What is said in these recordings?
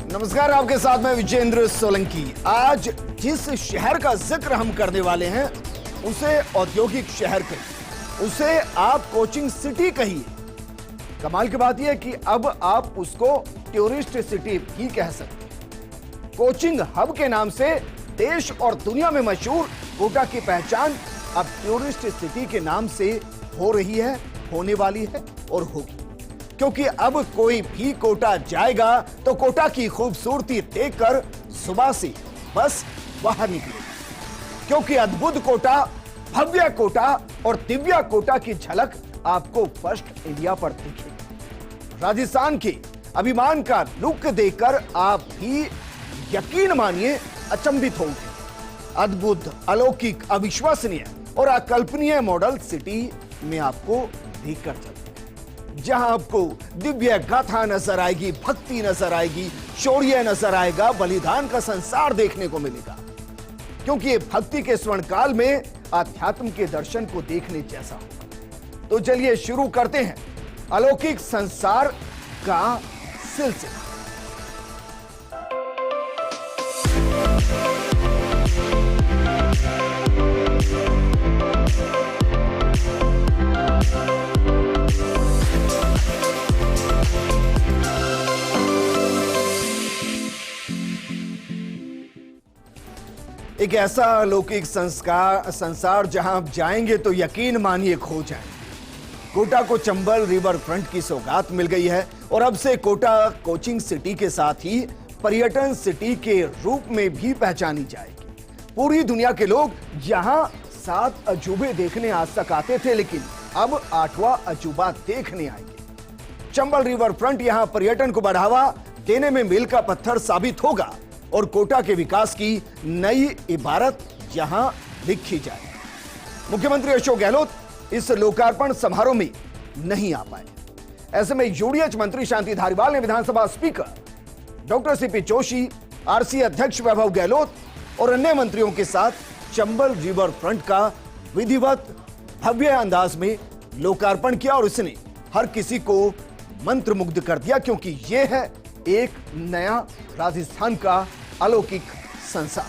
नमस्कार, आपके साथ मैं विजेंद्र सोलंकी। आज जिस शहर का जिक्र हम करने वाले हैं उसे औद्योगिक शहर कहिए, उसे आप कोचिंग सिटी कहिए। कमाल की बात यह है कि अब आप उसको टूरिस्ट सिटी भी कह सकते। कोचिंग हब के नाम से देश और दुनिया में मशहूर कोटा की पहचान अब टूरिस्ट सिटी के नाम से हो रही है, होने वाली है और होगी, क्योंकि अब कोई भी कोटा जाएगा तो कोटा की खूबसूरती देखकर सुबह से बस बाहर निकलेगा, क्योंकि अद्भुत कोटा, भव्य कोटा और दिव्य कोटा की झलक आपको फर्स्ट इंडिया पर दिखेगी। राजस्थान के अभिमान का लुक देखकर आप भी यकीन मानिए अचंभित होंगे। अद्भुत, अलौकिक, अविश्वसनीय और अकल्पनीय मॉडल सिटी में आपको देखकर चलते, जहां आपको दिव्य गाथा नजर आएगी, भक्ति नजर आएगी, शौर्य नजर आएगा, बलिदान का संसार देखने को मिलेगा, क्योंकि ये भक्ति के स्वर्ण काल में आध्यात्म के दर्शन को देखने जैसा होगा। तो चलिए शुरू करते हैं अलौकिक संसार का सिलसिला। एक ऐसा अलौकिक संसार जहां आप जाएंगे तो यकीन मानिए खो जाएंगे। कोटा को चंबल रिवर फ्रंट की सौगात मिल गई है और अब से कोटा कोचिंग सिटी के साथ ही पर्यटन सिटी के रूप में भी पहचानी जाएगी। पूरी दुनिया के लोग यहां 7 अजूबे देखने आज तक आते थे, लेकिन अब 8वां अजूबा देखने आएंगे। चंबल रिवर फ्रंट यहां पर्यटन को बढ़ावा देने में मील का पत्थर साबित होगा और कोटा के विकास की नई इबारत यहां लिखी जाए। मुख्यमंत्री अशोक गहलोत इस लोकार्पण समारोह में नहीं आ पाए। ऐसे में यूडीएच मंत्री शांति धारीवाल ने विधानसभा speaker doctor CP Joshi, RC अध्यक्ष वैभव गहलोत और अन्य मंत्रियों के साथ चंबल रिवर फ्रंट का विधिवत भव्य अंदाज में लोकार्पण किया और इसने हर किसी को मंत्रमुग्ध कर दिया, क्योंकि यह है एक नया राजस्थान का अलौकिक संसार।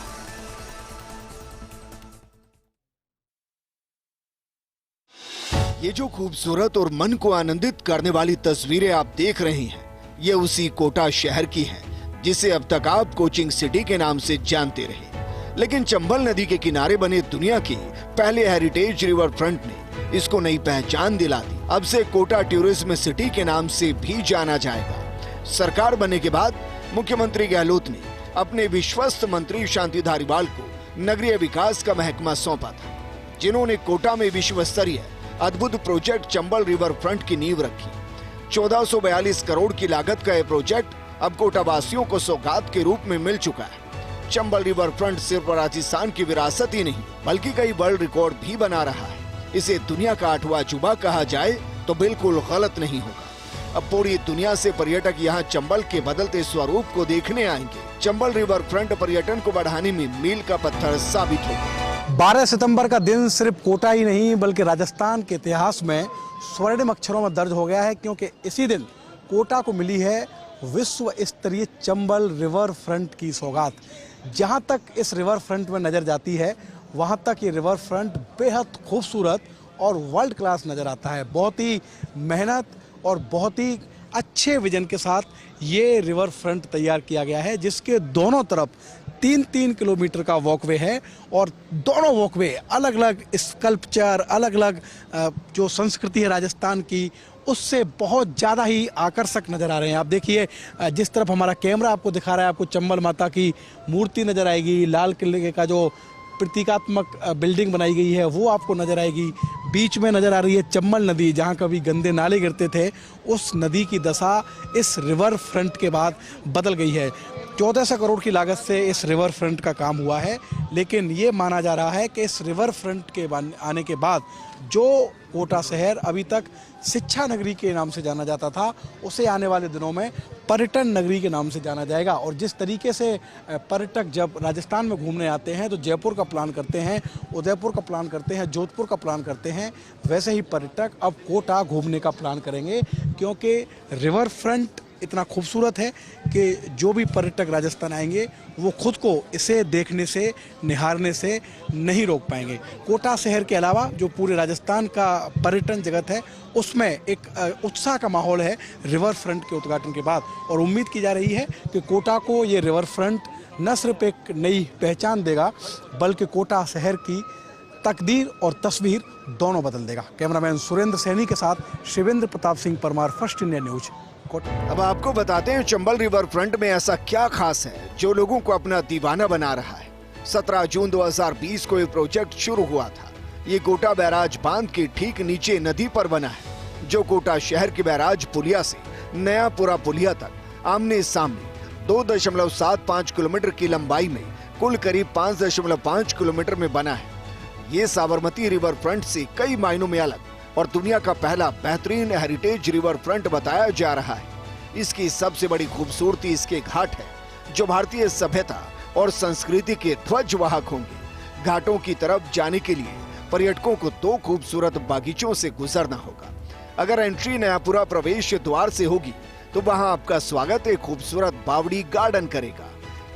ये जो खूबसूरत और मन को आनंदित करने वाली तस्वीरें आप देख रहे हैं, ये उसी कोटा शहर की हैं, जिसे अब तक आप कोचिंग सिटी के नाम से जानते रहे। लेकिन चंबल नदी के किनारे बने दुनिया के पहले हेरिटेज रिवर फ्रंट ने इसको नई पहचान दिला दी। अब से कोटा टूरिज्म सिटी के नाम से भी जाना जाएगा। सरकार बनने के बाद मुख्यमंत्री गहलोत ने अपने विश्वस्त मंत्री शांति धारीवाल को नगरीय विकास का महकमा सौंपा था, जिन्होंने कोटा में विश्व स्तरीय अद्भुत प्रोजेक्ट चंबल रिवर फ्रंट की नींव रखी। 1442 करोड़ की लागत का यह प्रोजेक्ट अब कोटा वासियों को सौगात के रूप में मिल चुका है। चंबल रिवर फ्रंट सिर्फ राजस्थान की विरासत ही नहीं, बल्कि कई वर्ल्ड रिकॉर्ड भी बना रहा है। इसे दुनिया का 8वां अजूबा कहा जाए तो बिल्कुल गलत नहीं होगा। अब पूरी दुनिया से पर्यटक यहाँ चंबल के बदलते स्वरूप को देखने आएंगे। चंबल रिवर फ्रंट पर्यटन को बढ़ाने में मील का पत्थर साबित होगा। 12 सितंबर का दिन सिर्फ कोटा ही नहीं बल्कि राजस्थान के इतिहास में स्वर्णिम अक्षरों में दर्ज हो गया है, क्योंकि इसी दिन कोटा को मिली है विश्व स्तरीय चंबल रिवर फ्रंट की सौगात। जहाँ तक इस रिवर फ्रंट में नजर जाती है, वहाँ तक ये रिवर फ्रंट बेहद खूबसूरत और वर्ल्ड क्लास नजर आता है। बहुत ही मेहनत और बहुत ही अच्छे विजन के साथ ये रिवर फ्रंट तैयार किया गया है, जिसके दोनों तरफ 3-3 किलोमीटर का वॉकवे है और दोनों वॉकवे अलग अलग स्कल्पचर, अलग अलग जो संस्कृति है राजस्थान की, उससे बहुत ज़्यादा ही आकर्षक नज़र आ रहे हैं। आप देखिए, जिस तरफ हमारा कैमरा आपको दिखा रहा है, आपको चंबल माता की मूर्ति नज़र आएगी, लाल किले का जो प्रतीकात्मक बिल्डिंग बनाई गई है वो आपको नजर आएगी। बीच में नजर आ रही है चंबल नदी, जहां कभी गंदे नाले गिरते थे, उस नदी की दशा इस रिवर फ्रंट के बाद बदल गई है। 1400 करोड़ की लागत से इस रिवर फ्रंट का काम हुआ है, लेकिन ये माना जा रहा है कि इस रिवर फ्रंट के आने के बाद जो कोटा शहर अभी तक शिक्षा नगरी के नाम से जाना जाता था, उसे आने वाले दिनों में पर्यटन नगरी के नाम से जाना जाएगा। और जिस तरीके से पर्यटक जब राजस्थान में घूमने आते हैं तो जयपुर का प्लान करते हैं, उदयपुर का प्लान करते हैं, जोधपुर का प्लान करते हैं, वैसे ही पर्यटक अब कोटा घूमने का प्लान करेंगे, क्योंकि रिवर फ्रंट इतना खूबसूरत है कि जो भी पर्यटक राजस्थान आएंगे वो खुद को इसे देखने से, निहारने से नहीं रोक पाएंगे। कोटा शहर के अलावा जो पूरे राजस्थान का पर्यटन जगत है उसमें एक उत्साह का माहौल है रिवर फ्रंट के उद्घाटन के बाद, और उम्मीद की जा रही है कि कोटा को ये रिवर फ्रंट न सिर्फ एक नई पहचान देगा बल्कि कोटा शहर की तकदीर और तस्वीर दोनों बदल देगा। कैमरामैन सुरेंद्र सैनी के साथ Shivendra Pratap Singh Parmar, first India news, Kota. अब आपको बताते हैं चंबल रिवर फ्रंट में ऐसा क्या खास है जो लोगों को अपना दीवाना बना रहा है। 17 जून 2020 को ये प्रोजेक्ट शुरू हुआ था। ये कोटा बैराज बांध के ठीक नीचे नदी पर बना है, जो कोटा शहर के बैराज पुलिया से नयापुरा पुलिया तक आमने सामने 2.75 किलोमीटर की लंबाई में कुल करीब 5.5 किलोमीटर में बना है। ये साबरमती रिवर फ्रंट से कई मायनों में अलग और दुनिया का पहला बेहतरीन हेरिटेज रिवर फ्रंट बताया जा रहा है। इसकी सबसे बड़ी खूबसूरती इसके घाट है, जो भारतीय सभ्यता और संस्कृति के ध्वजवाहक होंगे। घाटों की तरफ जाने के लिए पर्यटकों को 2 खूबसूरत बागीचों से गुजरना होगा। अगर एंट्री नयापुरा प्रवेश द्वार से होगी तो वहां आपका स्वागत एक खूबसूरत बावड़ी गार्डन करेगा।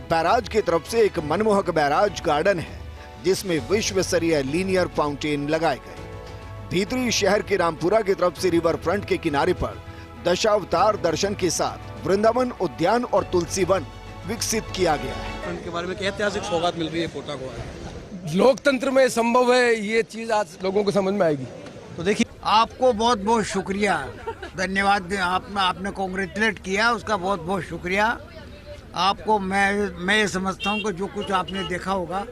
बैराज की तरफ से एक मनमोहक बैराज गार्डन है, जिसमें विश्व स्तरीय लीनियर फाउंटेन लगाए गए। भीतरी शहर के रामपुरा की तरफ से रिवर फ्रंट के किनारे पर दशावतार दर्शन के साथ वृंदावन उद्यान और तुलसी वन विकसित किया गया है। फ्रंट के बारे में ऐतिहासिक सौगात मिल रही है कोटा को। लोकतंत्र में संभव है, ये चीज आज लोगों को समझ में आएगी। तो देखिए, आपको बहुत बहुत शुक्रिया, धन्यवाद। आपने कांग्रेचुलेट किया, उसका बहुत बहुत शुक्रिया आपको। मैं ये समझता हूँ कि जो कुछ आपने देखा होगा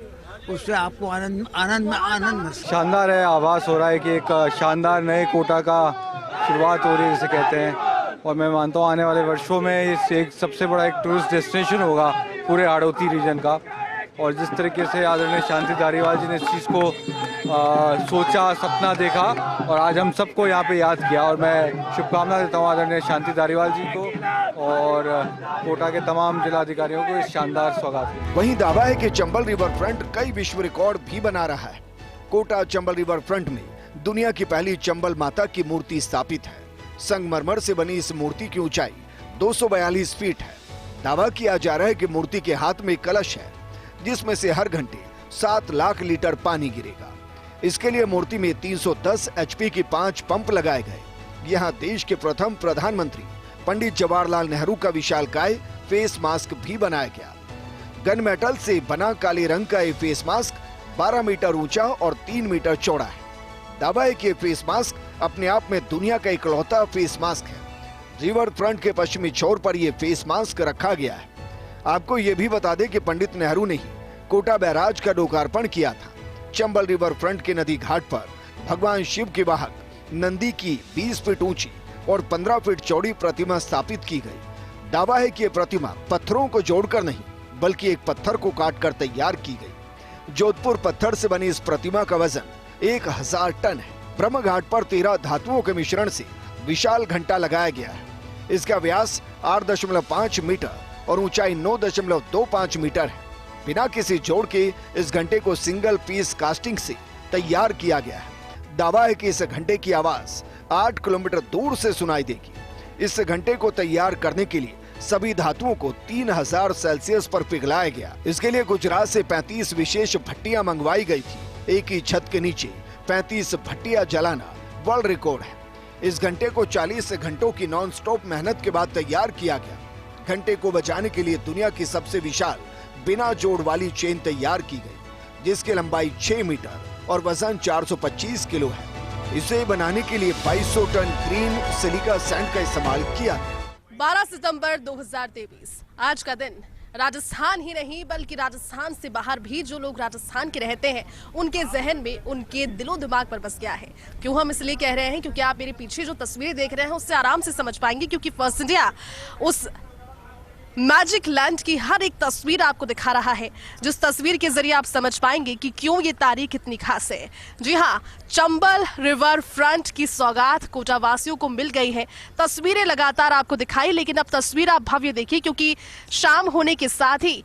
उससे आपको आनंद शानदार है। आभास हो रहा है कि एक शानदार नए कोटा का शुरुआत हो रही है, जिसे कहते हैं। और मैं मानता हूँ आने वाले वर्षों में इस एक सबसे बड़ा एक टूरिस्ट डेस्टिनेशन होगा पूरे हाड़ौती रीजन का। और जिस तरीके से आदरणीय शांति धारीवाल जी ने इस चीज़ को सोचा, सपना देखा और आज हम सबको यहाँ पे याद किया, और मैं शुभकामना देता हूँ आदरणीय शांति धारीवाल जी को और कोटा के तमाम जिलाधिकारियों को इस शानदार स्वागत के। वहीं दावा है कि चंबल रिवर फ्रंट कई विश्व रिकॉर्ड भी बना रहा है। कोटा चंबल रिवर फ्रंट में दुनिया की पहली चंबल माता की मूर्ति स्थापित है। संगमरमर से बनी इस मूर्ति की ऊंचाई 242 फीट है। दावा किया जा रहा है कि मूर्ति के हाथ में कलश है, जिसमें से हर घंटे 7 लाख लीटर पानी गिरेगा। इसके लिए मूर्ति में 310 HP की 5 पंप लगाए गए। यहाँ देश के प्रथम प्रधानमंत्री पंडित जवाहरलाल नेहरू का विशालकाय फेस मास्क भी बनाया गया। गन मेटल से बना काले रंग का ये फेस मास्क 12 मीटर ऊंचा और 3 मीटर चौड़ा है। दावा है कि ये फेस मास्क अपने आप में दुनिया का इकलौता फेस मास्क है। रिवर फ्रंट के पश्चिमी छोर पर यह फेस मास्क रखा गया है। आपको ये भी बता दें कि पंडित नेहरू ने ही कोटा बैराज का लोकार्पण किया था। चंबल रिवर फ्रंट के नदी घाट पर भगवान शिव के वाहक नंदी की 20 फीट ऊंची और 15 फीट चौड़ी प्रतिमा स्थापित की गई। दावा है कि यह प्रतिमा पत्थरों को जोड़कर नहीं बल्कि एक पत्थर को काटकर तैयार की गई। जोधपुर पत्थर से बनी इस प्रतिमा का वजन 1000 टन है। ब्रह्म घाट पर 13 धातुओं के मिश्रण से विशाल घंटा लगाया गया है। इसका व्यास 8.5 मीटर और ऊंचाई 9.25 मीटर है। बिना किसी जोड़ के इस घंटे को सिंगल पीस कास्टिंग से तैयार किया गया है। दावा है कि इस घंटे की आवाज 8 किलोमीटर दूर से सुनाई देगी। इस घंटे को तैयार करने के लिए सभी धातुओं को 3000 सेल्सियस पर पिघलाया गया। इसके लिए गुजरात से 35 विशेष भट्टियां मंगवाई गई थी। एक ही छत के नीचे 35 भट्टियां जलाना वर्ल्ड रिकॉर्ड है। इस घंटे को 40 घंटों की नॉन स्टॉप मेहनत के बाद तैयार किया गया। घंटे को बजाने के लिए दुनिया की सबसे विशाल बिना जोड़ वाली चेन तैयार की गई, जिसकी लंबाई 6 मीटर और वजन 425 किलो है। इसे बनाने के लिए 2200 टन ग्रीन सिलिका सैंड का इस्तेमाल किया गया। 12 सितंबर 2023 आज का दिन राजस्थान ही नहीं बल्कि राजस्थान से बाहर भी जो लोग राजस्थान के रहते हैं उनके जहन में, उनके दिलो दिमाग पर बस गया है। क्यों हम इसलिए कह रहे हैं क्योंकि आप मेरे पीछे जो तस्वीरें देख रहे हैं उससे आराम से समझ पाएंगे, क्योंकि फर्स्ट इंडिया उस मैजिक लैंड की हर एक तस्वीर आपको दिखा रहा है, जिस तस्वीर के जरिए आप समझ पाएंगे कि क्यों ये तारीख इतनी खास है। जी हाँ, चंबल रिवर फ्रंट की सौगात कोटा वासियों को मिल गई है। तस्वीरें लगातार आपको दिखाई, लेकिन अब तस्वीर आप भव्य देखिए, क्योंकि शाम होने के साथ ही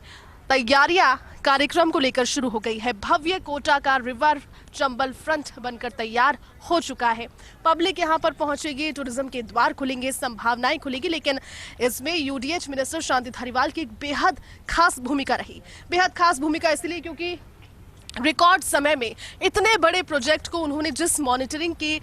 तैयारियां कार्यक्रम को लेकर शुरू हो गई है। भव्य कोटा का रिवर चंबल फ्रंट बनकर तैयार हो चुका है। पब्लिक यहां पर पहुंचेगी, टूरिज्म के द्वार खुलेंगे, संभावनाएं खुलेगी, लेकिन इसमें यूडीएच मिनिस्टर शांति धारीवाल की एक बेहद खास भूमिका रही। बेहद खास भूमिका इसलिए क्योंकि रिकॉर्ड समय में इतने बड़े प्रोजेक्ट को उन्होंने जिस मॉनिटरिंग के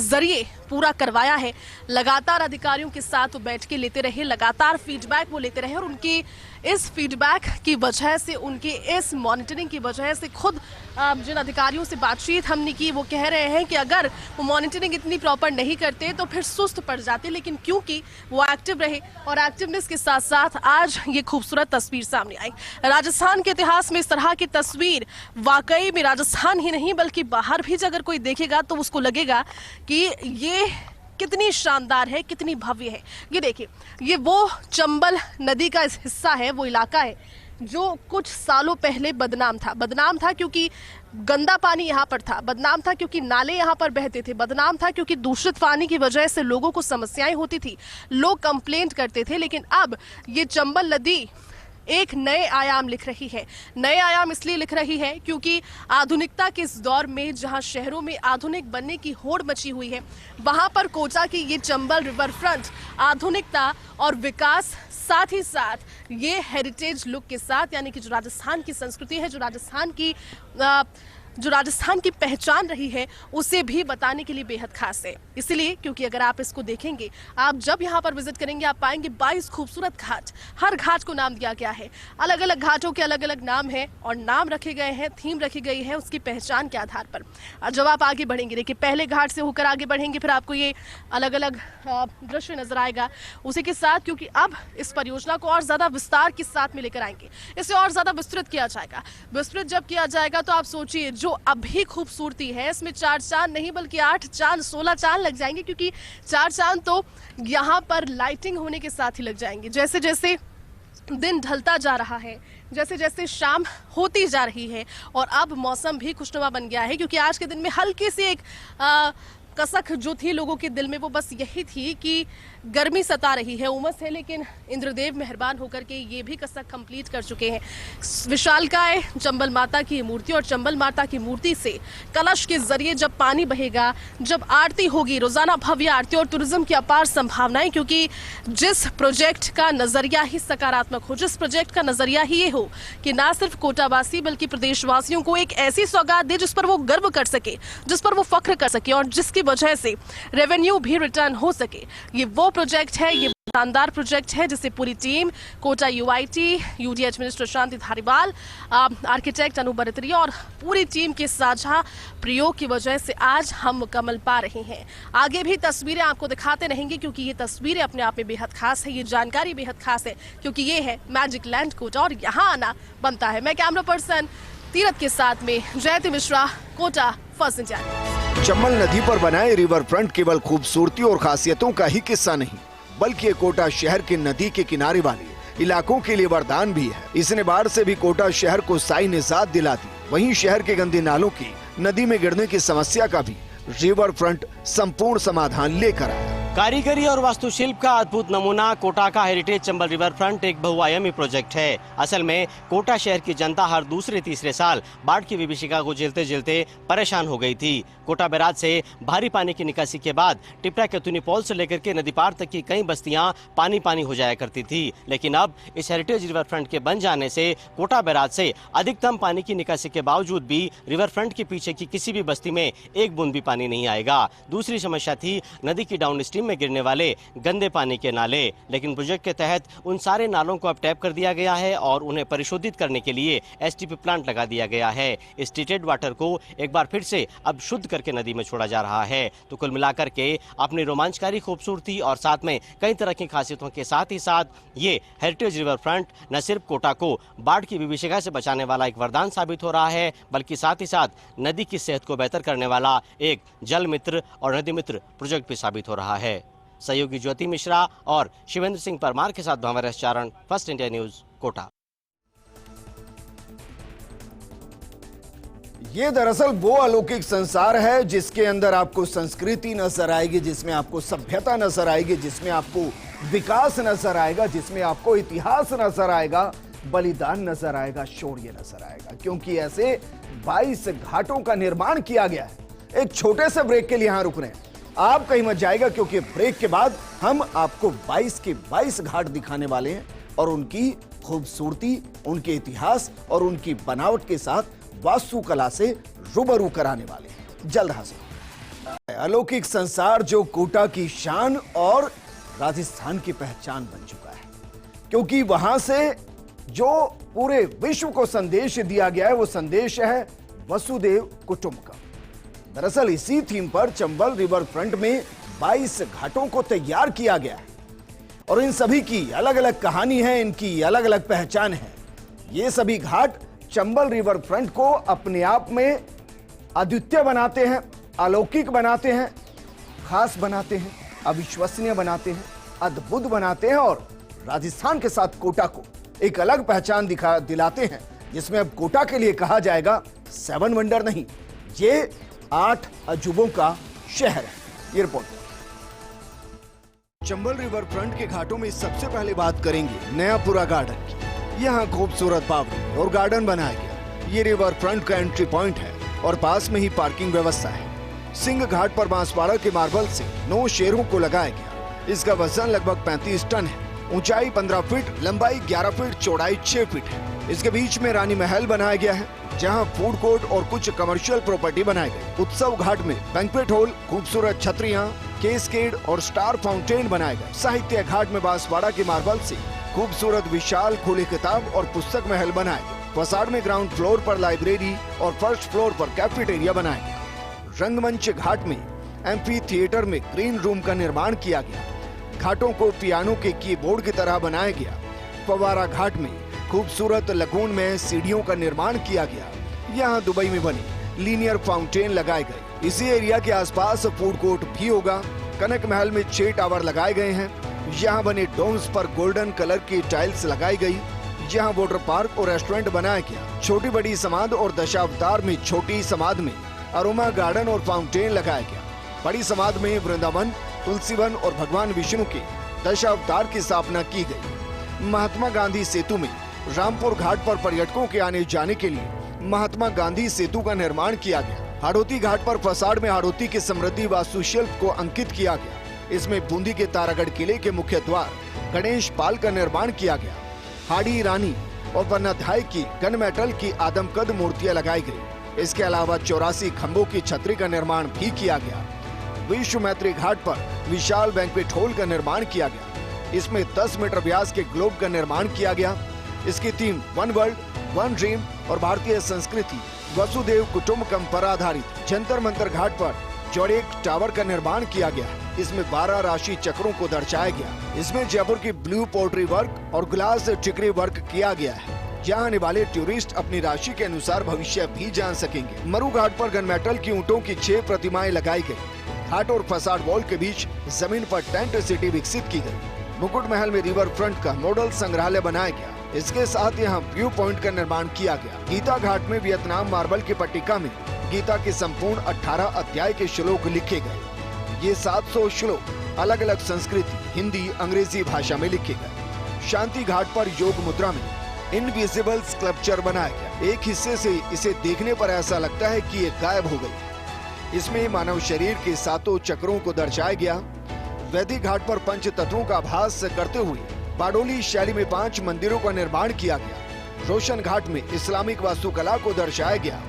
जरिए पूरा करवाया है, लगातार अधिकारियों के साथ वो बैठ के लेते रहे, लगातार फीडबैक वो लेते रहे और उनकी इस फीडबैक की वजह से, उनकी इस मॉनिटरिंग की वजह से खुद जिन अधिकारियों से बातचीत हमने की वो कह रहे हैं कि अगर वो मॉनिटरिंग इतनी प्रॉपर नहीं करते तो फिर सुस्त पड़ जाते, लेकिन क्योंकि वो एक्टिव रहे और एक्टिवनेस के साथ साथ आज ये खूबसूरत तस्वीर सामने आई। राजस्थान के इतिहास में इस तरह की तस्वीर वाकई में राजस्थान ही नहीं बल्कि बाहर भी अगर कोई देखेगा तो उसको लगेगा कि ये कितनी शानदार है, कितनी भव्य है। ये देखिए, ये वो चंबल नदी का हिस्सा है, वो इलाका है जो कुछ सालों पहले बदनाम था क्योंकि गंदा पानी यहाँ पर था, बदनाम था क्योंकि नाले यहाँ पर बहते थे, बदनाम था क्योंकि दूषित पानी की वजह से लोगों को समस्याएं होती थी, लोग कंप्लेंट करते थे। लेकिन अब ये चंबल नदी एक नए आयाम लिख रही है। नए आयाम इसलिए लिख रही है क्योंकि आधुनिकता के इस दौर में जहां शहरों में आधुनिक बनने की होड़ मची हुई है, वहां पर कोटा की ये चंबल रिवर फ्रंट आधुनिकता और विकास, साथ ही साथ ये हेरिटेज लुक के साथ, यानी कि जो राजस्थान की संस्कृति है, जो राजस्थान की पहचान रही है, उसे भी बताने के लिए बेहद खास है। इसलिए क्योंकि अगर आप इसको देखेंगे, आप जब यहाँ पर विजिट करेंगे, आप पाएंगे 22 खूबसूरत घाट। हर घाट को नाम दिया गया है, अलग अलग घाटों के अलग अलग नाम है और नाम रखे गए हैं, थीम रखी गई है उसकी पहचान के आधार पर। और जब आप आगे बढ़ेंगे, देखिए पहले घाट से होकर आगे बढ़ेंगे, फिर आपको ये अलग अलग दृश्य नजर आएगा। उसी के साथ क्योंकि अब इस परियोजना को और ज्यादा विस्तार के साथ में लेकर आएंगे, इसे और ज्यादा विस्तृत किया जाएगा। विस्तृत जब किया जाएगा तो आप सोचिए, जो अभी खूबसूरती है इसमें 4 चांद नहीं बल्कि 8 चांद 16 चांद लग जाएंगे, क्योंकि 4 चांद तो यहाँ पर लाइटिंग होने के साथ ही लग जाएंगे। जैसे जैसे दिन ढलता जा रहा है, जैसे जैसे शाम होती जा रही है और अब मौसम भी खुशनुमा बन गया है, क्योंकि आज के दिन में हल्की सी एक कसक जो थी लोगों के दिल में, वो बस यही थी कि गर्मी सता रही है, उमस है, लेकिन इंद्रदेव मेहरबान होकर के ये भी कसक कंप्लीट कर चुके हैं। विशालकाय चंबल माता की मूर्ति और चंबल माता की मूर्ति से कलश के जरिए जब पानी बहेगा, जब आरती होगी, रोजाना भव्य आरती और टूरिज्म की अपार संभावनाएं, क्योंकि जिस प्रोजेक्ट का नजरिया ही सकारात्मक हो, जिस प्रोजेक्ट का नजरिया ही ये हो कि ना सिर्फ कोटावासी बल्कि प्रदेशवासियों को एक ऐसी सौगात दे जिस पर वो गर्व कर सके, जिस पर वो फख्र कर सके और जिसकी वजह से रेवेन्यू भी रिटर्न हो सके, ये वो प्रोजेक्ट है, ये शानदार प्रोजेक्ट है जिसे पूरी team, Kota UIT, UDH minister Shanti Dhariwal, architect Anu Bartaria और पूरी टीम के साझा प्रयोग की वजह से आज हम मुकम्मल पा रहे हैं। आगे भी तस्वीरें आपको दिखाते रहेंगे, क्योंकि ये तस्वीरें अपने आप में बेहद खास है, ये जानकारी बेहद खास है, क्योंकि ये है मैजिक लैंड कोटा और यहाँ आना बनता है। मैं कैमरा पर्सन तीरथ के साथ में जयति मिश्रा, कोटा फर्स्ट इंडिया। चंबल नदी पर बनाए रिवर फ्रंट केवल खूबसूरती और खासियतों का ही किस्सा नहीं, बल्कि ये कोटा शहर के नदी के किनारे वाले इलाकों के लिए वरदान भी है। इसने बाढ़ से भी कोटा शहर को साई निजात दिला दी। वहीं शहर के गंदे नालों की नदी में गिरने की समस्या का भी रिवर फ्रंट संपूर्ण समाधान लेकर आया। कारीगरी और वास्तुशिल्प का अद्भुत नमूना कोटा का हेरिटेज चंबल रिवर फ्रंट एक बहुआयामी प्रोजेक्ट है। असल में कोटा शहर की जनता हर दूसरे तीसरे साल बाढ़ की विभीषिका को झेलते झेलते परेशान हो गई थी। कोटा बैराज से भारी पानी की निकासी के बाद टिपरा केतुनी पॉल से लेकर के नदी पार तक की कई बस्तियां पानी पानी हो जाया करती थी, लेकिन अब इस हेरिटेज रिवर फ्रंट के बन जाने से कोटा बैराज से अधिकतम पानी की निकासी के बावजूद भी रिवर फ्रंट के पीछे की किसी भी बस्ती में एक बूंद भी पानी नहीं आएगा। दूसरी समस्या थी नदी की डाउन स्ट्रीम में गिरने वाले गंदे पानी के नाले, लेकिन प्रोजेक्ट के तहत उन सारे नालों को अब टैप कर दिया गया है और उन्हें परिशोधित करने के लिए एसटीपी प्लांट लगा दिया गया है। इस ट्रीटेड वाटर को एक बार फिर से अब शुद्ध करके नदी में छोड़ा जा रहा है। तो कुल मिलाकर के अपनी रोमांचकारी खूबसूरती और साथ में कई तरह की खासियतों के साथ ही साथ ये हेरिटेज रिवर फ्रंट न सिर्फ कोटा को बाढ़ की विभीषिका से बचाने वाला एक वरदान साबित हो रहा है, बल्कि साथ ही साथ नदी की सेहत को बेहतर करने वाला एक जल मित्र और नदी मित्र प्रोजेक्ट भी साबित हो रहा है। सहयोगी ज्योति मिश्रा और शिवेंद्र सिंह परमार के साथ भंवर एस चारण, फर्स्ट इंडिया न्यूज, कोटा। ये दरअसल वो अलौकिक संसार है जिसके अंदर आपको संस्कृति नजर आएगी, जिसमें आपको सभ्यता नजर आएगी, जिसमें आपको विकास नजर आएगा, जिसमें आपको इतिहास नजर आएगा, बलिदान नजर आएगा, शौर्य नजर आएगा, क्योंकि ऐसे 22 घाटों का निर्माण किया गया है। एक छोटे से ब्रेक के लिए यहां रुक रहे हैं, आप कहीं मत जाएगा, क्योंकि ब्रेक के बाद हम आपको 22 के 22 घाट दिखाने वाले हैं और उनकी खूबसूरती, उनके इतिहास और उनकी बनावट के साथ वास्तुकला से रूबरू कराने वाले हैं। जल्द हाजिर। अलौकिक संसार जो कोटा की शान और राजस्थान की पहचान बन चुका है, क्योंकि वहां से जो पूरे विश्व को संदेश दिया गया है वो संदेश है वसुदेव कुटुंबकम। दरअसल इसी थीम पर चंबल रिवर फ्रंट में 22 घाटों को तैयार किया गया है और इन सभी की अलग अलग कहानी है, इनकी अलग अलग पहचान है। ये सभी घाट चंबल रिवर फ्रंट को अपने आप में अद्वितीय बनाते हैं, अलौकिक बनाते हैं, खास बनाते हैं, अविश्वसनीय बनाते हैं, अद्भुत बनाते हैं और राजस्थान के साथ कोटा को एक अलग पहचान दिलाते हैं, जिसमें अब कोटा के लिए कहा जाएगा 7 वंडर नहीं, ये 8 अजूबों का शहर है। ये रिपोर्ट। चंबल रिवर फ्रंट के घाटों में सबसे पहले बात करेंगे नयापुरा गार्डन की। यहाँ खूबसूरत बावड़ी और गार्डन बनाया गया। ये रिवर फ्रंट का एंट्री पॉइंट है और पास में ही पार्किंग व्यवस्था है। सिंह घाट पर बांसवाड़ा के मार्बल से 9 शेरों को लगाया गया। इसका वजन लगभग 35 टन है। ऊंचाई 15 फीट, लंबाई 11 फीट, चौड़ाई 6 फीट है। इसके बीच में रानी महल बनाया गया है, जहां फूड कोर्ट और कुछ कमर्शियल प्रॉपर्टी बनाई गई। उत्सव घाट में बैंक्वेट हॉल, खूबसूरत छतरियां, केस्केड और स्टार फाउंटेन बनाए गए। साहित्य घाट में बांसवाड़ा के मार्बल से खूबसूरत विशाल खुले किताब और पुस्तक महल बनाए गए। फसाड में ग्राउंड फ्लोर पर लाइब्रेरी और फर्स्ट फ्लोर पर कैफेटेरिया बनाया गया। रंगमंच घाट में एम्फी थिएटर में ग्रीन रूम का निर्माण किया गया। घाटों को पियानो के कीबोर्ड की तरह बनाया गया। फव्वारा घाट में खूबसूरत लगून में सीढ़ियों का निर्माण किया गया। यहाँ दुबई में बने लीनियर फाउंटेन लगाए गए। इसी एरिया के आसपास फूड कोर्ट भी होगा। कनक महल में 6 टावर लगाए गए हैं। यहाँ बने डोम्स पर गोल्डन कलर की टाइल्स लगाई गई। यहाँ वाटर पार्क और रेस्टोरेंट बनाया गया। छोटी बड़ी समाध और दशावतार में छोटी समाध में अरोमा गार्डन और फाउंटेन लगाया गया। बड़ी समाध में वृंदावन, तुलसीवन और भगवान विष्णु के दशावतार की स्थापना की गई। महात्मा गांधी सेतु में रामपुर घाट पर पर्यटकों के आने जाने के लिए महात्मा गांधी सेतु का निर्माण किया गया। हाड़ौती घाट पर फसाड में हाड़ौती की समृद्धि वास्तुशिल्प को अंकित किया गया। इसमें बूंदी के तारागढ़ किले के मुख्य द्वार गणेश पाल का निर्माण किया गया। हाड़ी रानी और वन्नाध्याय की गन मेटल की आदमकद मूर्तियां लगाई गई। इसके अलावा 84 खंभों की छतरी का निर्माण भी किया गया। विश्व मैत्री घाट पर विशाल बैंक्वेट हॉल का निर्माण किया गया। इसमें 10 मीटर व्यास के ग्लोब का निर्माण किया गया। इसकी थीम 1 वर्ल्ड 1 ड्रीम और भारतीय संस्कृति वसुदेव कुटुंबकम पर आधारित। जंतर मंतर घाट पर जोड़ेक टावर का निर्माण किया गया। इसमें 12 राशि चक्रों को दर्शाया गया। इसमें जयपुर की ब्लू पोल्ट्री वर्क और ग्लास टिकरी वर्क किया गया है। यहाँ आने वाले टूरिस्ट अपनी राशि के अनुसार भविष्य भी जान सकेंगे। मरु घाट पर गनमेटल की ऊंटों की 6 प्रतिमाएं लगाई गई। घाट और फसाड वॉल के बीच जमीन पर टेंट सिटी विकसित की गई। मुकुट महल में रिवर फ्रंट का मॉडल संग्रहालय बनाया गया। इसके साथ यहाँ व्यू पॉइंट का निर्माण किया गया। गीता घाट में वियतनाम मार्बल की पट्टिका में गीता के संपूर्ण 18 अध्याय के श्लोक लिखे गए। ये 700 श्लोक अलग अलग संस्कृति, हिंदी, अंग्रेजी भाषा में लिखे गए। शांति घाट पर योग मुद्रा में इनविजिबल स्कल्पचर बनाया गया। एक हिस्से से इसे देखने पर ऐसा लगता है कि ये गायब हो गई। इसमें मानव शरीर के 7 चक्रों को दर्शाया गया। वैदिक घाट पर पंच तत्वों का आभास करते हुए बारडोली शैली में 5 मंदिरों का निर्माण किया गया। रोशन घाट में इस्लामिक वास्तुकला को दर्शाया गया।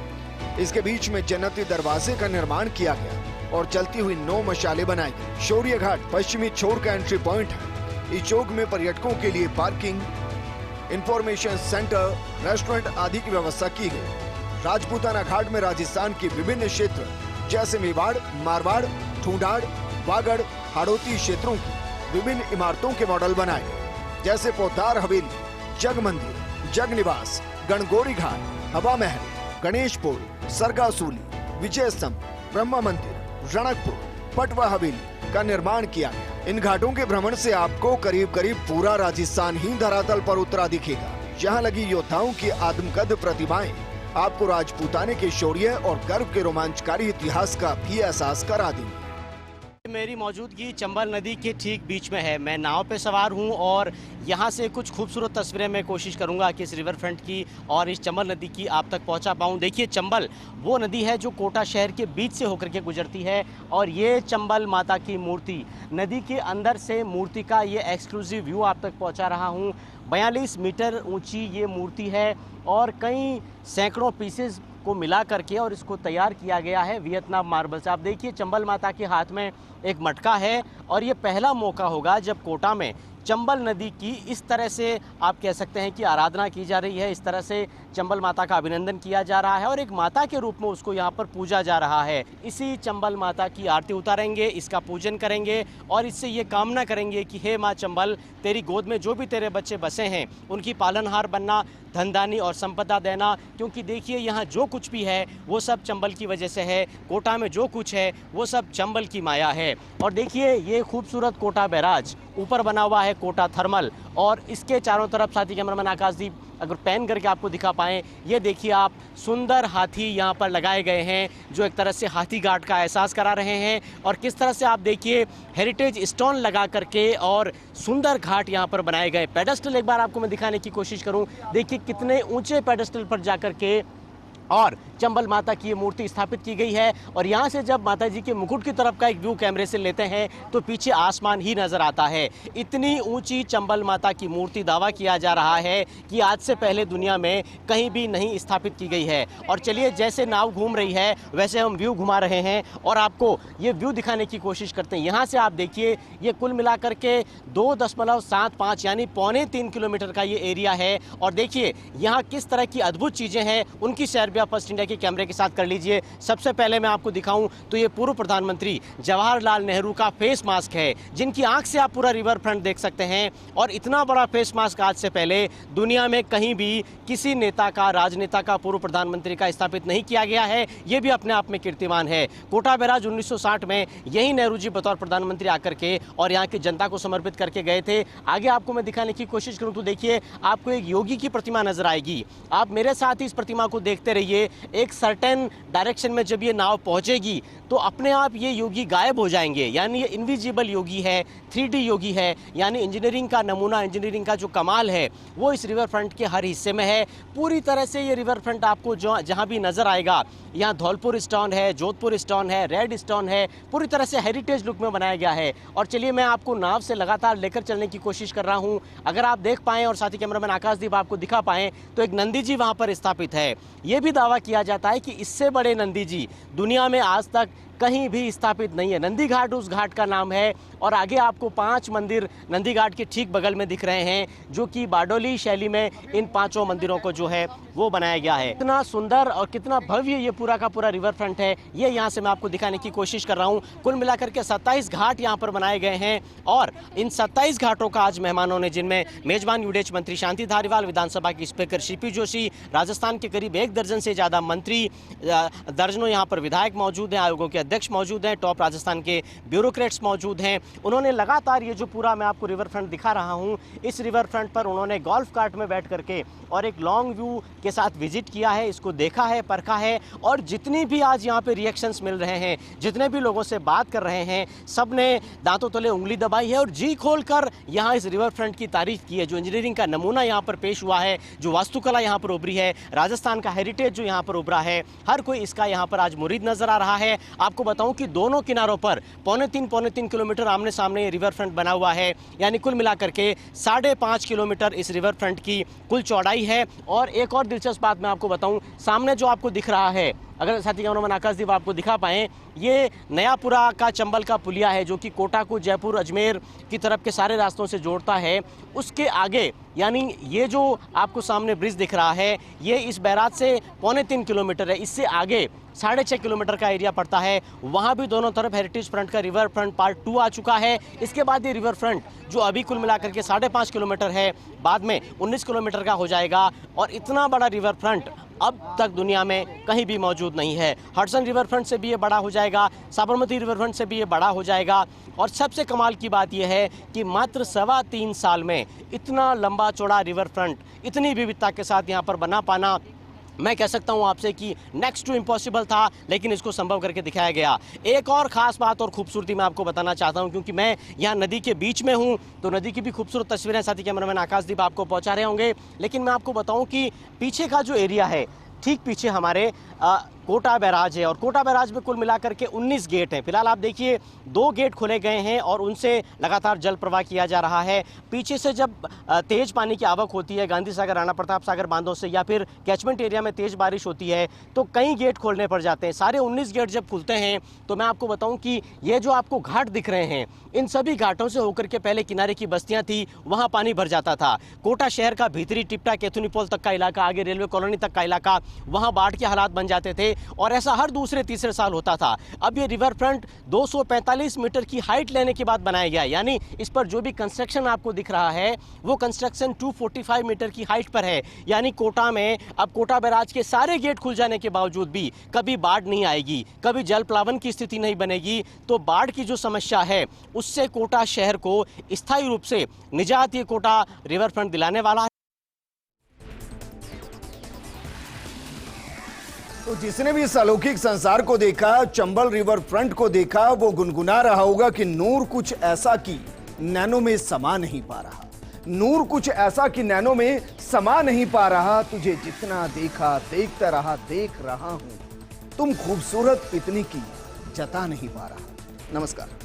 इसके बीच में जन्नती दरवाजे का निर्माण किया गया और चलती हुई 9 मशाले बनाई गई। शौर्य घाट पश्चिमी छोर का एंट्री पॉइंट है। इस चौक में पर्यटकों के लिए पार्किंग, इंफॉर्मेशन सेंटर, रेस्टोरेंट आदि की व्यवस्था की गई। राजपूताना घाट में राजस्थान के विभिन्न क्षेत्र जैसे मेवाड़, मारवाड़, ठूंडाड़, वागड़, हाड़ौती क्षेत्रों की विभिन्न इमारतों के मॉडल बनाए गए, जैसे पोद्दार हवेली, जग मंदिर, जग निवास, गणगौरी घाट, हवा महल, गणेश पोल, सरगासूली, विजय स्तंभ, ब्रह्मा मंदिर, रणकपुर, पटवा हवेली का निर्माण किया गया। इन घाटों के भ्रमण से आपको करीब करीब पूरा राजस्थान ही धरातल पर उतरा दिखेगा। यहाँ लगी योद्धाओं की आदमकद प्रतिमाएं आपको राजपूताने के शौर्य और गर्व के रोमांचकारी इतिहास का भी एहसास करा देंगी। मेरी मौजूदगी चंबल नदी के ठीक बीच में है। मैं नाव पे सवार हूं और यहां से कुछ खूबसूरत तस्वीरें मैं कोशिश करूंगा कि इस रिवर फ्रंट की और इस चंबल नदी की आप तक पहुंचा पाऊं। देखिए, चंबल वो नदी है जो कोटा शहर के बीच से होकर के गुजरती है और ये चंबल माता की मूर्ति, नदी के अंदर से मूर्ति का ये एक्सक्लूसिव व्यू आप तक पहुँचा रहा हूँ। 42 मीटर ऊँची ये मूर्ति है और कई सैकड़ों पीसेस को मिला करके और इसको तैयार किया गया है वियतनाम मार्बल से। आप देखिए, चंबल माता के हाथ में एक मटका है और ये पहला मौका होगा जब कोटा में चंबल नदी की इस तरह से आप कह सकते हैं कि आराधना की जा रही है। इस तरह से चंबल माता का अभिनंदन किया जा रहा है और एक माता के रूप में उसको यहाँ पर पूजा जा रहा है। इसी चंबल माता की आरती उतारेंगे, इसका पूजन करेंगे और इससे ये कामना करेंगे कि हे माँ चंबल, तेरी गोद में जो भी तेरे बच्चे बसे हैं उनकी पालनहार बनना, धनदानी और संपदा देना। क्योंकि देखिए, यहाँ जो कुछ भी है वो सब चंबल की वजह से है। कोटा में जो कुछ है वो सब चंबल की माया है। और देखिए, ये खूबसूरत कोटा बैराज ऊपर बना हुआ है, कोटा थर्मल, और इसके चारों तरफ साथी कैमरामैन आकाशदीप अगर पैन करके आपको दिखा पाएँ, ये देखिए आप, सुंदर हाथी यहाँ पर लगाए गए हैं जो एक तरह से हाथी घाट का एहसास करा रहे हैं। और किस तरह से आप देखिए, हेरिटेज स्टोन लगा करके और सुंदर घाट यहाँ पर बनाए गए। पेडेस्टल एक बार आपको मैं दिखाने की कोशिश करूँ, देखिए कितने ऊंचे पेडेस्टल पर जा करके और चंबल माता की ये मूर्ति स्थापित की गई है। और यहाँ से जब माता जी के मुकुट की तरफ का एक व्यू कैमरे से लेते हैं तो पीछे आसमान ही नज़र आता है। इतनी ऊंची चंबल माता की मूर्ति, दावा किया जा रहा है कि आज से पहले दुनिया में कहीं भी नहीं स्थापित की गई है। और चलिए, जैसे नाव घूम रही है वैसे हम व्यू घुमा रहे हैं और आपको ये व्यू दिखाने की कोशिश करते हैं। यहाँ से आप देखिए, ये कुल मिलाकर के 2.75 यानी 2.25 किलोमीटर का ये एरिया है। और देखिए यहाँ किस तरह की अद्भुत चीज़ें हैं, उनकी सैर भी आप फर्स्ट इंडिया के कैमरे के साथ कर लीजिए। सबसे पहले मैं आपको दिखाऊं तो ये पूर्व प्रधानमंत्री जवाहरलाल नेहरू का फेस मास्क है, जिनकी आंख से आप पूरा रिवर फ्रंट देख सकते हैं। और इतना बड़ा फेस मास्क आज से पहले दुनिया में कहीं भी किसी नेता का, राजनेता का, पूर्व प्रधानमंत्री का स्थापित नहीं किया गया है। ये भी अपने आप में कीर्तिमान है। कोटा बैराज 1960 में यही नेहरू जी बतौर प्रधानमंत्री आकर के और यहाँ की जनता को समर्पित करके गए थे। आगे आपको मैं दिखाने की कोशिश करूँ तो देखिए, आपको एक योगी की प्रतिमा नजर आएगी। आप मेरे साथ ही इस प्रतिमा को देखते रहिए। एक सर्टेन डायरेक्शन में जब ये नाव पहुंचेगी तो अपने आप ये योगी गायब हो जाएंगे, यानी ये इनविजिबल योगी है, 3D योगी है। यानी इंजीनियरिंग का नमूना, इंजीनियरिंग का जो कमाल है वो इस रिवर फ्रंट के हर हिस्से में है। पूरी तरह से ये रिवर फ्रंट आपको जहाँ भी नजर आएगा, यहाँ धौलपुर स्टोन है, जोधपुर स्टोन है, रेड स्टोन है, पूरी तरह से हेरिटेज लुक में बनाया गया है। और चलिए, मैं आपको नाव से लगातार लेकर चलने की कोशिश कर रहा हूँ। अगर आप देख पाएँ और साथी कैमरामैन आकाशदीप आपको दिखा पाएँ तो एक नंदी जी वहाँ पर स्थापित है। ये भी दावा किया जाता है कि इससे बड़े नंदी जी दुनिया में आज तक कहीं भी स्थापित नहीं है। नंदी घाट उस घाट का नाम है। और आगे आपको 5 मंदिर नंदी घाट के ठीक बगल में दिख रहे हैं, जो कि बारडोली शैली में इन 5 मंदिरों को जो है वो बनाया गया है। कितना सुंदर और कितना भव्य ये पूरा का पूरा रिवर फ्रंट है, ये यहाँ से मैं आपको दिखाने की कोशिश कर रहा हूँ। कुल मिलाकर के 27 घाट यहाँ पर बनाए गए हैं और इन 27 घाटों का आज मेहमानों ने, जिनमें मेजबान यूडेच मंत्री शांति धारीवाल, विधानसभा की स्पीकर सीपी जोशी, राजस्थान के करीब 1 दर्जन से ज़्यादा मंत्री, दर्जनों यहाँ पर विधायक मौजूद हैं, आयोगों के अध्यक्ष मौजूद हैं, टॉप राजस्थान के ब्यूरोक्रेट्स मौजूद हैं। उन्होंने लगातार ये जो पूरा मैं आपको रिवर फ्रंट दिखा रहा हूँ, इस रिवर फ्रंट पर उन्होंने गोल्फ कार्ट में बैठ करके और एक लॉन्ग व्यू के साथ विजिट किया है, इसको देखा है, परखा है। और जितनी भी आज यहाँ पे रिएक्शंस मिल रहे हैं, जितने भी लोगों से बात कर रहे हैं, सब ने दांतों तले उंगली दबाई है और जी खोल कर यहाँ इस रिवर फ्रंट की तारीफ की है। जो इंजीनियरिंग का नमूना यहाँ पर पेश हुआ है, जो वास्तुकला यहाँ पर उभरी है, राजस्थान का हेरिटेज जो यहाँ पर उभरा है, हर कोई इसका यहाँ पर आज मुरीद नजर आ रहा है। आपको बताऊं कि दोनों किनारों पर 3.25 किलोमीटर आमने सामने रिवर फ्रंट बना हुआ है। यानी कुल मिलाकर के 5.5 किलोमीटर इस रिवर फ्रंट की कुल चौड़ाई है। और एक और दिलचस्प बात मैं आपको बताऊं, सामने जो आपको दिख रहा है, अगर साथी कैमरामैन आकाशदीप आपको दिखा पाएँ, ये नयापुरा का चंबल का पुलिया है, जो कि कोटा को जयपुर, अजमेर की तरफ के सारे रास्तों से जोड़ता है। उसके आगे यानी ये जो आपको सामने ब्रिज दिख रहा है, ये इस बैराज से 3.25 किलोमीटर है। इससे आगे 6.5 किलोमीटर का एरिया पड़ता है। वहाँ भी दोनों तरफ हेरिटेज फ्रंट का रिवर फ्रंट पार्ट 2 आ चुका है। इसके बाद ये रिवर फ्रंट जो अभी कुल मिलाकर के 5.5 किलोमीटर है, बाद में 19 किलोमीटर का हो जाएगा। और इतना बड़ा रिवर फ्रंट अब तक दुनिया में कहीं भी मौजूद नहीं है। हडसन रिवर फ्रंट से भी ये बड़ा हो जाएगा, साबरमती रिवर फ्रंट से भी ये बड़ा हो जाएगा। और सबसे कमाल की बात यह है कि मात्र 3.25 साल में इतना लंबा चौड़ा रिवर फ्रंट इतनी विविधता के साथ यहाँ पर बना पाना, मैं कह सकता हूं आपसे कि नेक्स्ट टू इम्पॉसिबल था, लेकिन इसको संभव करके दिखाया गया। एक और खास बात और खूबसूरती मैं आपको बताना चाहता हूं, क्योंकि मैं यहाँ नदी के बीच में हूं, तो नदी की भी खूबसूरत तस्वीरें साथी कैमरामैन आकाशदीप आपको पहुंचा रहे होंगे। लेकिन मैं आपको बताऊं कि पीछे का जो एरिया है, ठीक पीछे हमारे कोटा बैराज है, और कोटा बैराज में कुल मिलाकर के 19 गेट हैं। फिलहाल आप देखिए 2 गेट खोले गए हैं और उनसे लगातार जल प्रवाह किया जा रहा है। पीछे से जब तेज पानी की आवक होती है गांधी सागर, राणा प्रताप सागर बांधों से, या फिर कैचमेंट एरिया में तेज बारिश होती है, तो कई गेट खोलने पड़ जाते हैं। सारे 19 गेट जब खुलते हैं तो मैं आपको बताऊं कि ये जो आपको घाट दिख रहे हैं, इन सभी घाटों से होकर के पहले किनारे की बस्तियां थी, वहां पानी भर जाता था। कोटा शहर का भीतरी टिप्टा केथुनी पोल तक का इलाका, आगे रेलवे कॉलोनी तक का इलाका, वहां बाढ़ के हालात बन जाते थे, और ऐसा हर दूसरे तीसरे साल होता था। अब ये रिवर फ्रंट 245 मीटर की हाइट लेने के बाद बनाया गया, यानी इस पर जो भी कंस्ट्रक्शन आपको दिख रहा है वो कंस्ट्रक्शन 245 मीटर की हाइट पर है। यानी कोटा में अब कोटा बैराज के सारे गेट खुल जाने के बावजूद भी कभी बाढ़ नहीं आएगी, कभी जल प्लावन की स्थिति नहीं बनेगी। तो बाढ़ की जो समस्या है उससे कोटा शहर को स्थायी रूप से निजात ये कोटा रिवर फ्रंट दिलाने वाला है। तो जिसने भी इस अलौकिक संसार को देखा, चंबल रिवर फ्रंट को देखा, वो गुनगुना रहा होगा कि नूर कुछ ऐसा कि नैनो में समा नहीं पा रहा, नूर कुछ ऐसा कि नैनो में समा नहीं पा रहा। तुझे जितना देखा देखता रहा, देख रहा हूं, तुम खूबसूरत इतनी की जता नहीं पा रहा। नमस्कार।